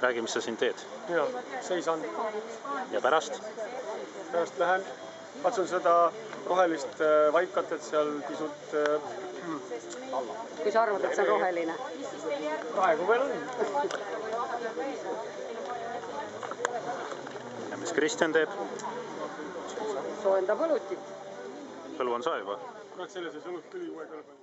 Räägi, mis sa siin teed? Ja, seisan. Ja pärast? Pärast lähen, katsun seda rohelist vaikat, et seal pisut... Kui sa arvad, et see on roheline? Praegu veel on. Ja mis Kristjan teeb? Soojendab õlutit. Õlu on soe juba? Kurat, selles ei õlut tuli uue kõlbanda.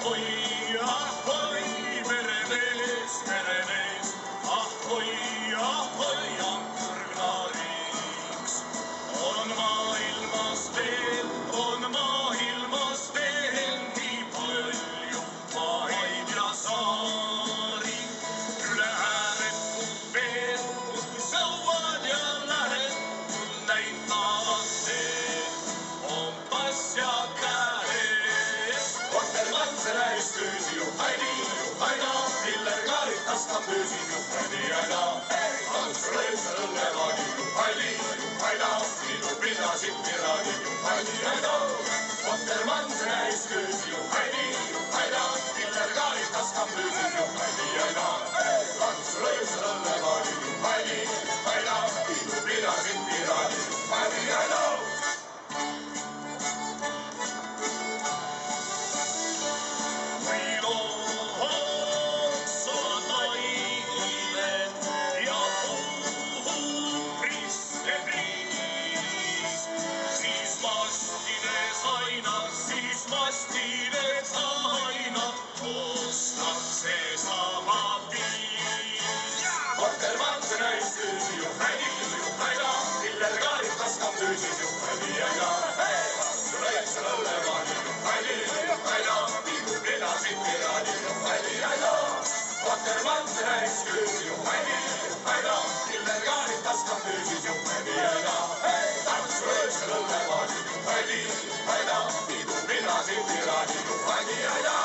ahoi, meremees, meremees, ahoi, ahoi, ankurklaariks. On maailmas veel nii palju maid ja saari. Üle ääretud veel, kui sõuad ja lähed, näitavad teed, kompas ja käes. Kotermanse näis küüsi ju hädi, aina, Hiller kaaritas ka püüsi ju hädi, aina. Antsu lõimse õllevaadi ju hädi, aina, liidu pinnasid piraadi ju hädi, aina. Kotermanse näis küüsi ju hädi, aina, Hiller kaaritas ka püüsi ju hädi, aina. Antsu lõimse õllevaadi ju hädi, aina, liidu pinnasid piraadi ju hädi, aina. Mastides aina koostab seesama viis. Kotermanse näis küüsi ju hädi, aina, Hiller kaaritas ka püüsis ju hädi, aina. Antsu lõimse õllevaadi ju hädi, aina, liidu pinnasid piraadi ju hädi, aina. Kotermanse näis küüsi ju hädi, aina, Hiller kaaritas ka püüsis ju hädi, aina. Antsu lõimse õllevaadi ju hädi, aina, liidu pinnasid piraadi ju hädi, aina.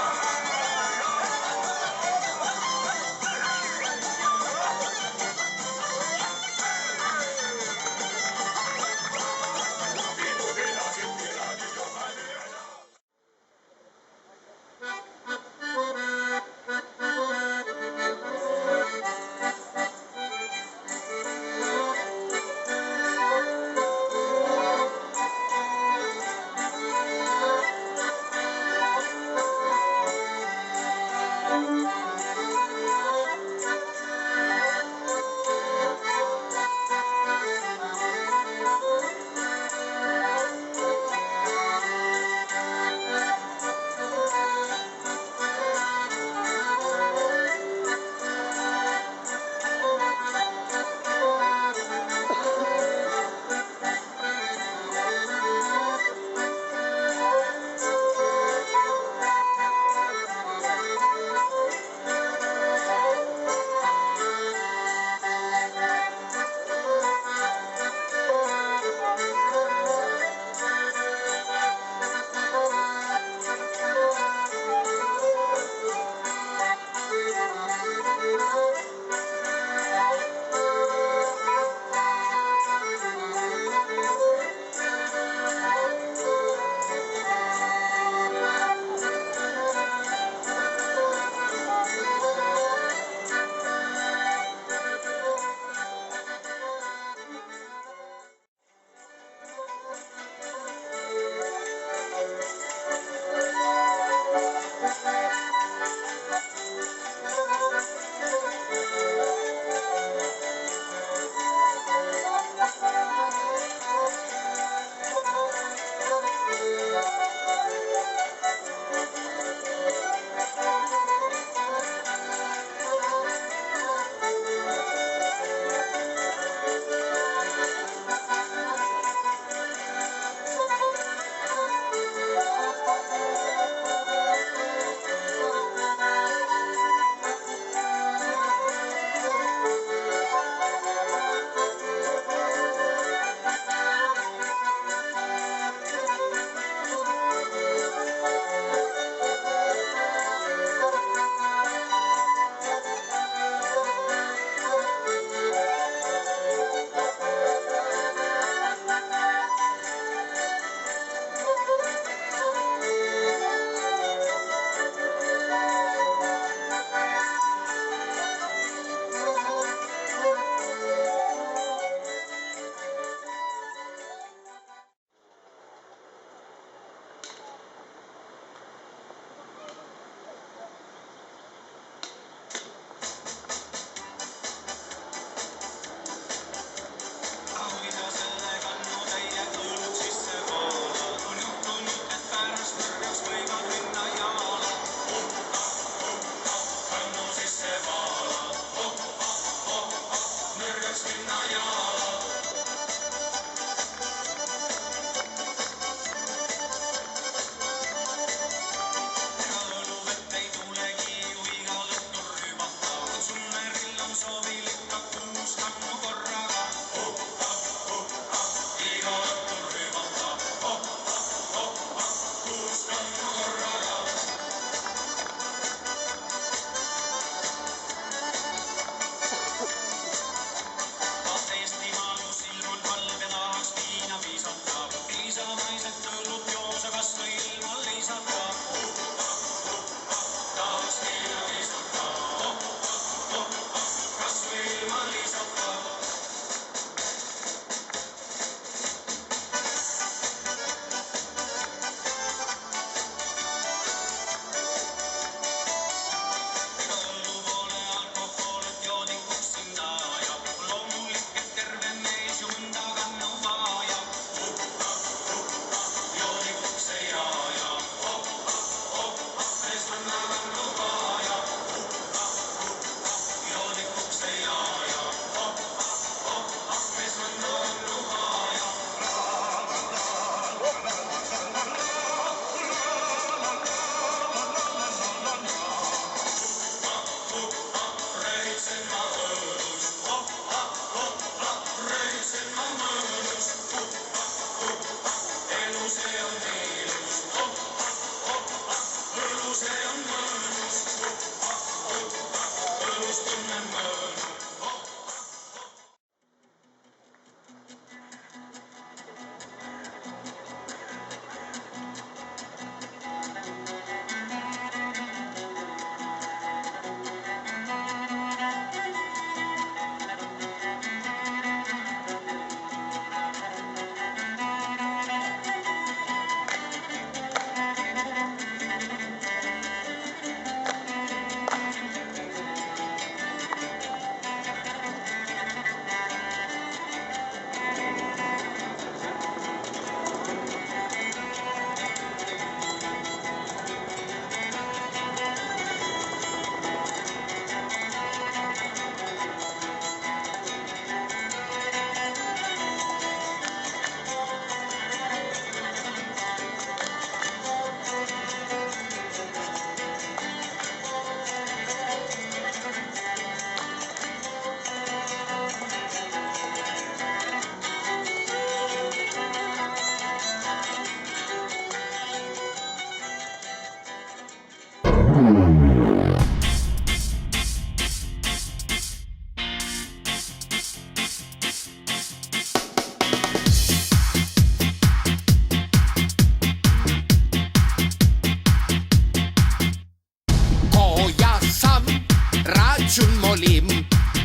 Ciun molim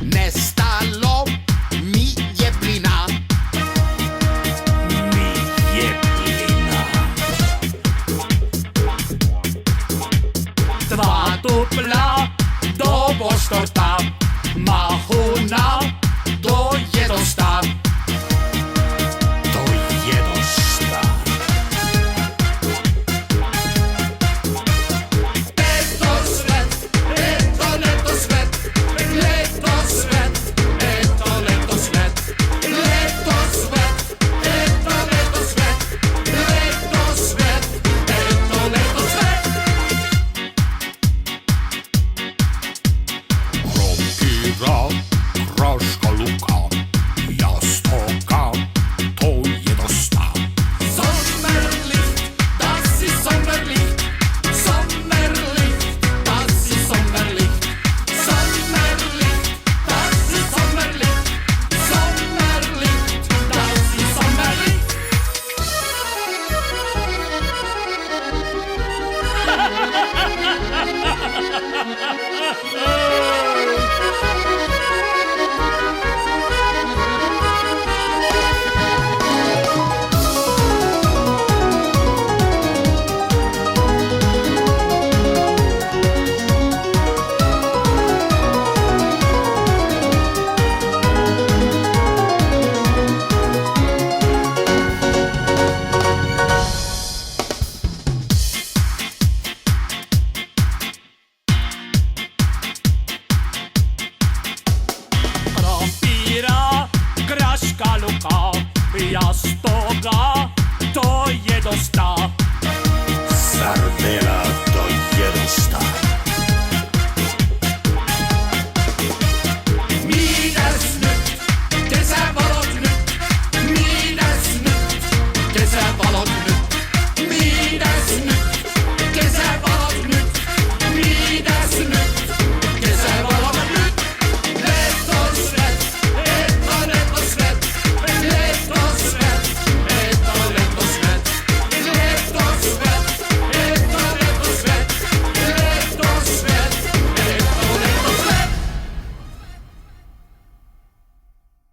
ne stalo mi je plina. Dva dupla do Boštorta, mahuna do je dosta. To je dosta. Eto svet, eto leto svet, leto svet, eto leto svet, leto svet, eto leto svet, leto svet, eto leto svet. Krompira, kraška luka, jastoga, to je dosta. Sommerlicht, das ist Sommerlicht, Sommerlicht, das ist Sommerlicht, Sommerlicht, das ist Sommerlicht, Sommerlicht, das ist Sommerlicht. Krompira, kraška luka, jastoga,